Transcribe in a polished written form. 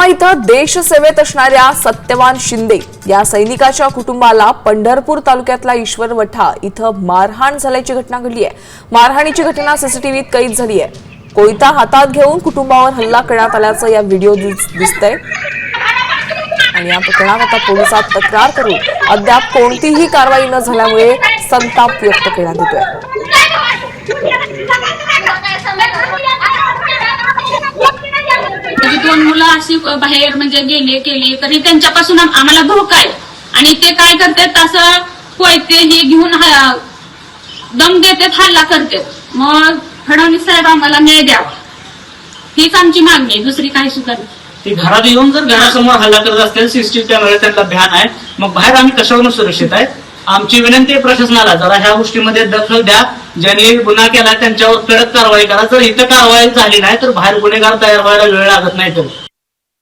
पुलवामा इथं देशसेवेत असणाऱ्या सत्यवान शिंदे या सैनिकाच्या कुटुंबाला पंढरपूर तालुक्यातला ईश्वरवठा इथं मारहाण झाल्याची घटना घडली आहे। मारहाणीची घटना सीसीटीव्हीत कैद झाली आहे। कोयता हातात घेऊन कुटुंबावर हल्ला करण्यात आल्याचं या व्हिडिओ दिसतंय आणि या प्रकरणात आता पोलिसात तक्रार करून अद्याप कोणतीही कारवाई न झाल्यामुळे संताप व्यक्त करण्यात येतोय। दोन मुलं अशी बाहेर म्हणजे गेली तरी त्यांच्यापासून आम्हाला धोका आहे आणि ते काय करतात असं कोयते हे घेऊन दम देतात, हल्ला करतात। मग फडणवीस साहेब आम्हाला न्याय द्यावा हीच आमची मागणी आहे, दुसरी काही सुद्धा नाही। ते घरात येऊन जर घरासमोर हल्ला करत असतील, सीसीटीव्ही कॅमेरा त्यांना भ्यान आहे, मग बाहेर आम्ही कशावरून सुरक्षित आहे? आमची विनंती आहे प्रशासनाला, जरा ह्या गोष्टीमध्ये दखल द्या। ज्यांनी गुन्हा केला त्यांच्यावर कडक कारवाई करा। जर इथं कारवाई झाली नाही तर बाहेर गुन्हेगार तयार व्हायला वेळ लागत नाही तर